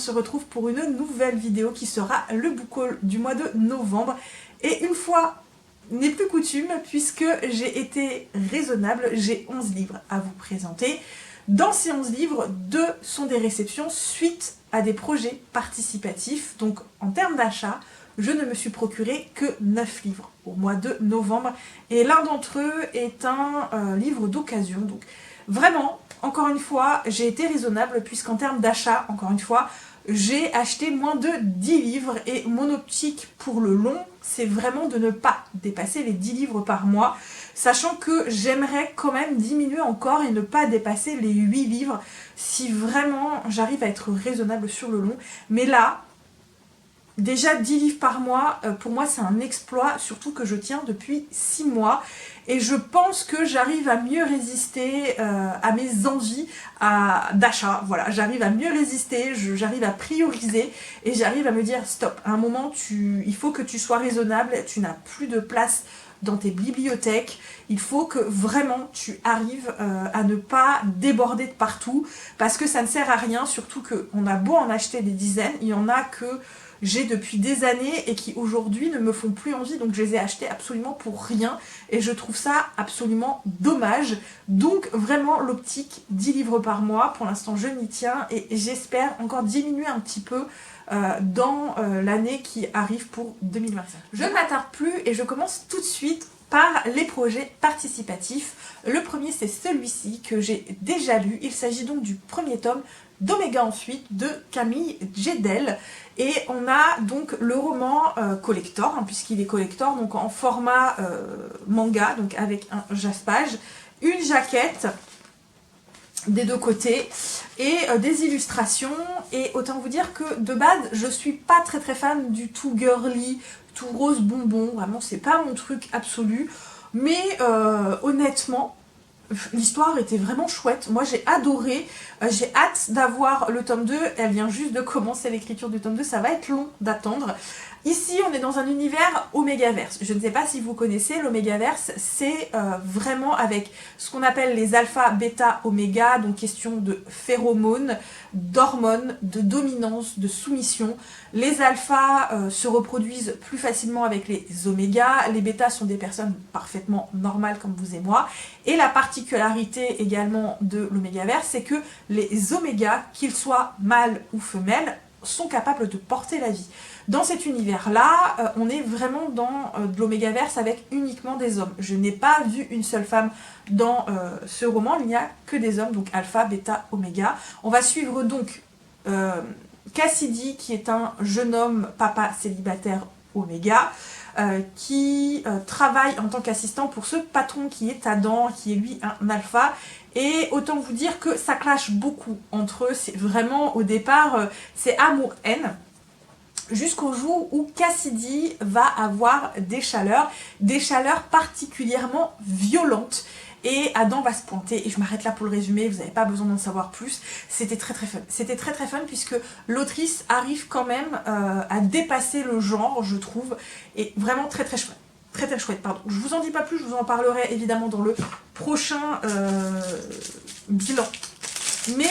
se retrouve pour une nouvelle vidéo qui sera le book haul du mois de novembre. Et une fois n'est plus coutume, puisque j'ai été raisonnable, j'ai 11 livres à vous présenter. Dans ces 11 livres, 2 sont des réceptions suite à des projets participatifs. Donc en termes d'achat, je ne me suis procuré que 9 livres au mois de novembre. Et l'un d'entre eux est un livre d'occasion. Donc vraiment, encore une fois, j'ai été raisonnable puisqu'en termes d'achat, encore une fois, j'ai acheté moins de 10 livres et mon optique pour le long, c'est vraiment de ne pas dépasser les 10 livres par mois, sachant que j'aimerais quand même diminuer encore et ne pas dépasser les 8 livres si vraiment j'arrive à être raisonnable sur le long. Mais là, déjà 10 livres par mois, pour moi c'est un exploit, surtout que je tiens depuis 6 mois. Et je pense que j'arrive à mieux résister à mes envies d'achat. Voilà, j'arrive à mieux résister, j'arrive à prioriser et j'arrive à me dire stop, à un moment il faut que tu sois raisonnable, tu n'as plus de place dans tes bibliothèques, il faut que vraiment tu arrives à ne pas déborder de partout parce que ça ne sert à rien, surtout qu'on a beau en acheter des dizaines, il y en a que j'ai depuis des années et qui aujourd'hui ne me font plus envie, donc je les ai achetés absolument pour rien et je trouve ça absolument dommage. Donc vraiment l'optique 10 livres par mois, pour l'instant je m'y tiens et j'espère encore diminuer un petit peu dans l'année qui arrive pour 2025. Je ne m'attarde plus et je commence tout de suite par les projets participatifs. Le premier c'est celui-ci que j'ai déjà lu, il s'agit donc du premier tome d'Oméga ensuite de Camille Jedel et on a donc le roman collector puisqu'il est collector donc en format manga donc avec un jaspage, une jaquette des deux côtés et des illustrations et autant vous dire que de base je suis pas très fan du tout girly, tout rose bonbon, vraiment c'est pas mon truc absolu mais honnêtement l'histoire était vraiment chouette, moi j'ai adoré, j'ai hâte d'avoir le tome 2, elle vient juste de commencer l'écriture du tome 2, ça va être long d'attendre. Ici on est dans un univers Omégaverse, je ne sais pas si vous connaissez, l'Omégaverse c'est vraiment avec ce qu'on appelle les alpha, bêta, oméga, donc question de phéromones, d'hormones, de dominance, de soumission. Les alphas se reproduisent plus facilement avec les omégas, les bêtas sont des personnes parfaitement normales comme vous et moi, et la particularité également de l'Omégaverse c'est que les omégas, qu'ils soient mâles ou femelles, sont capables de porter la vie. Dans cet univers-là, on est vraiment dans de l'Omégaverse avec uniquement des hommes. Je n'ai pas vu une seule femme dans ce roman, il n'y a que des hommes, donc alpha, bêta, oméga. On va suivre donc Cassidy, qui est un jeune homme, papa célibataire oméga, qui travaille en tant qu'assistant pour ce patron qui est Adam, qui est lui un alpha. Et autant vous dire que ça clash beaucoup entre eux, c'est vraiment au départ, c'est amour-haine. Jusqu'au jour où Cassidy va avoir des chaleurs particulièrement violentes. Et Adam va se pointer, et je m'arrête là pour le résumé, vous n'avez pas besoin d'en savoir plus. C'était très fun. C'était très fun puisque l'autrice arrive quand même à dépasser le genre, je trouve, et vraiment très chouette. Très chouette, pardon. Je vous en dis pas plus, je vous en parlerai évidemment dans le prochain bilan. Mais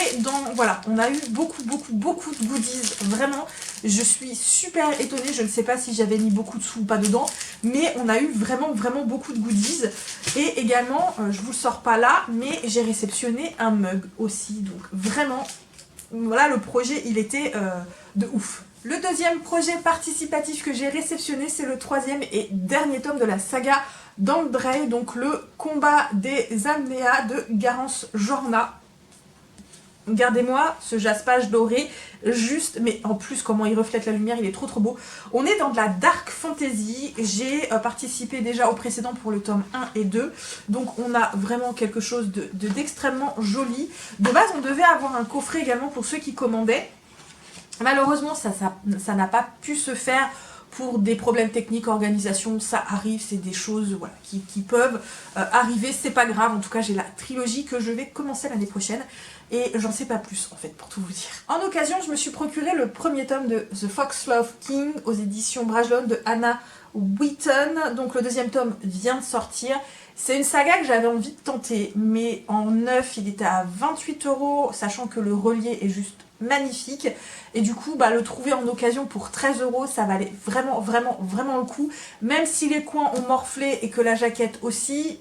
voilà, on a eu beaucoup de goodies, vraiment. Je suis super étonnée, je ne sais pas si j'avais mis beaucoup de sous ou pas dedans, mais on a eu vraiment beaucoup de goodies. Et également, je vous le sors pas là, mais j'ai réceptionné un mug aussi. Donc vraiment, voilà, le projet, il était de ouf. Le deuxième projet participatif que j'ai réceptionné, c'est le troisième et dernier tome de la saga d'Andrei, donc le combat des Amnéas de Garance Jorna. Regardez-moi ce jaspage doré, juste, mais en plus comment il reflète la lumière, il est trop beau. On est dans de la dark fantasy, j'ai participé déjà au précédent pour le tome 1 et 2, donc on a vraiment quelque chose d'extrêmement joli. De base on devait avoir un coffret également pour ceux qui commandaient, malheureusement ça n'a pas pu se faire pour des problèmes techniques, organisation, ça arrive, c'est des choses voilà, qui peuvent arriver, c'est pas grave. En tout cas j'ai la trilogie que je vais commencer l'année prochaine et j'en sais pas plus en fait pour tout vous dire. En occasion je me suis procuré le premier tome de The Foxglove King aux éditions Brajlon de Anna Wheaton, donc le deuxième tome vient de sortir. C'est une saga que j'avais envie de tenter, mais en neuf il était à 28 €, sachant que le relié est juste magnifique. Et du coup, bah, le trouver en occasion pour 13 €, ça valait vraiment, vraiment, vraiment le coup. Même si les coins ont morflé et que la jaquette aussi,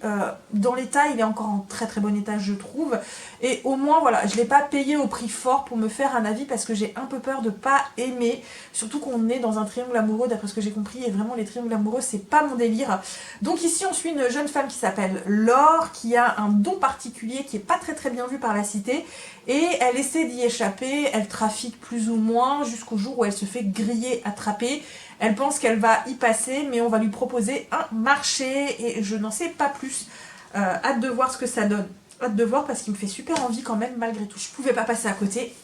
dans l'état, il est encore en très très bon état, je trouve. Et au moins, voilà, je ne l'ai pas payé au prix fort pour me faire un avis parce que j'ai un peu peur de pas aimer. Surtout qu'on est dans un triangle amoureux, d'après ce que j'ai compris, et vraiment les triangles amoureux, c'est pas mon délire. Donc ici, on suit une jeune femme qui s'appelle Laure, qui a un don particulier qui est pas très très bien vu par la cité. Et elle essaie d'y échapper, elle trafique plus ou moins jusqu'au jour où elle se fait griller, attraper. Elle pense qu'elle va y passer, mais on va lui proposer un marché et je n'en sais pas plus. Hâte de voir ce que ça donne. Hâte de voir parce qu'il me fait super envie quand même malgré tout. Je pouvais pas passer à côté.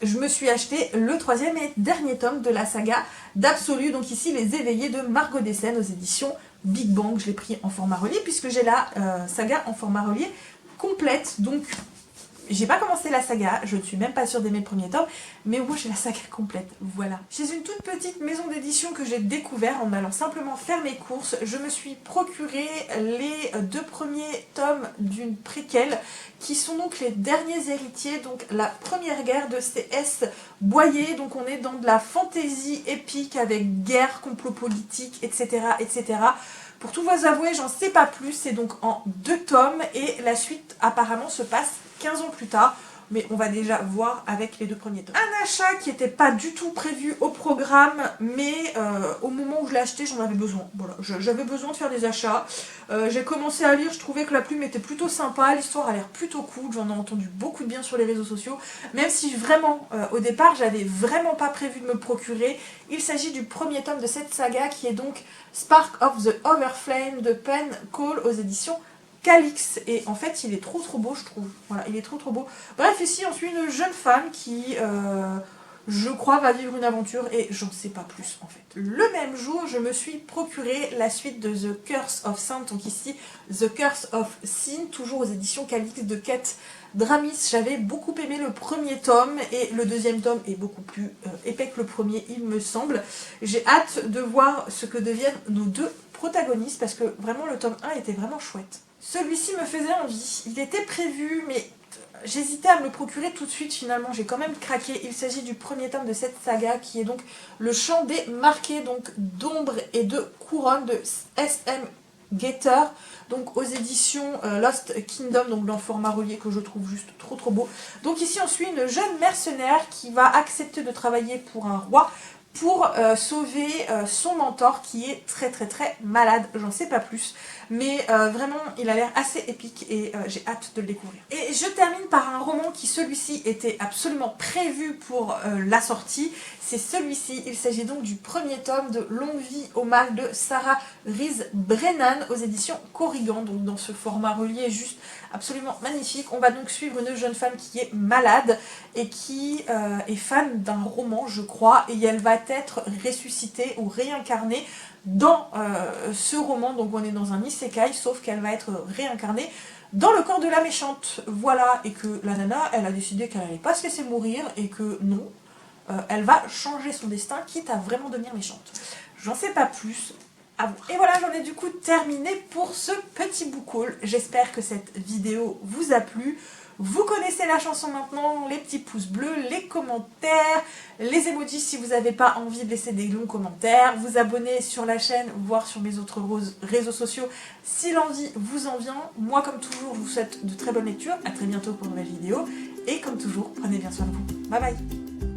Je me suis acheté le 3e et dernier tome de la saga d'Absolu. Donc ici, Les Éveillés de Margot Dessen aux éditions Big Bang. Je l'ai pris en format relié puisque j'ai la saga en format relié complète. Donc j'ai pas commencé la saga, je ne suis même pas sûre d'aimer le premier tome, mais au moins j'ai la saga complète, voilà. Chez une toute petite maison d'édition que j'ai découvert en allant simplement faire mes courses, je me suis procuré les 2 premiers tomes d'une préquelle, qui sont donc les derniers héritiers, donc la première guerre de C.S. Boyer, donc on est dans de la fantaisie épique avec guerre, complot politique, etc., etc. Pour tout vous avouer, j'en sais pas plus, c'est donc en 2 tomes et la suite apparemment se passe 15 ans plus tard, mais on va déjà voir avec les 2 premiers tomes. Un achat qui n'était pas du tout prévu au programme, mais au moment où je l'ai acheté, j'en avais besoin. Voilà, j'avais besoin de faire des achats. J'ai commencé à lire, je trouvais que la plume était plutôt sympa, l'histoire a l'air plutôt cool, j'en ai entendu beaucoup de bien sur les réseaux sociaux, même si vraiment, au départ, j'avais vraiment pas prévu de me le procurer. Il s'agit du premier tome de cette saga qui est donc Spark of the Overflame de Pen Cole aux éditions Calix, et en fait il est trop beau je trouve, voilà, il est trop beau. Bref, ici on suit une jeune femme qui je crois va vivre une aventure et j'en sais pas plus en fait. Le même jour je me suis procuré la suite de The Curse of Saint, donc ici The Curse of Sin, toujours aux éditions Calix de Kate Dramis. J'avais beaucoup aimé le premier tome et le 2e tome est beaucoup plus épais que le premier il me semble. J'ai hâte de voir ce que deviennent nos 2 protagonistes parce que vraiment le tome 1 était vraiment chouette. Celui-ci me faisait envie, il était prévu mais j'hésitais à me le procurer tout de suite, finalement j'ai quand même craqué. Il s'agit du premier tome de cette saga qui est donc Le Chant des Marqués, donc d'ombre et de couronne de S.M. Gator, donc aux éditions Lost Kingdom, donc dans le format relié que je trouve juste trop beau. Donc ici on suit une jeune mercenaire qui va accepter de travailler pour un roi pour sauver son mentor qui est très malade, j'en sais pas plus, mais vraiment il a l'air assez épique et j'ai hâte de le découvrir. Et je termine par un roman qui celui-ci était absolument prévu pour la sortie, c'est celui-ci, il s'agit donc du premier tome de Longue vie au mal de Sarah Rees Brennan aux éditions Corrigan, donc dans ce format relié juste absolument magnifique. On va donc suivre une jeune femme qui est malade et qui est fan d'un roman je crois, et elle va être ressuscitée ou réincarnée dans ce roman, donc on est dans un isekai, sauf qu'elle va être réincarnée dans le corps de la méchante, voilà, et que la nana, elle a décidé qu'elle n'allait pas se laisser mourir, et que non, elle va changer son destin, quitte à vraiment devenir méchante. J'en sais pas plus, à vous. Et voilà, j'en ai du coup terminé pour ce petit book haul, j'espère que cette vidéo vous a plu. Vous connaissez la chanson maintenant, les petits pouces bleus, les commentaires, les emojis si vous n'avez pas envie de laisser des longs commentaires, vous abonner sur la chaîne, voire sur mes autres réseaux sociaux si l'envie vous en vient. Moi comme toujours, je vous souhaite de très bonnes lectures, à très bientôt pour une nouvelle vidéo, et comme toujours, prenez bien soin de vous. Bye bye.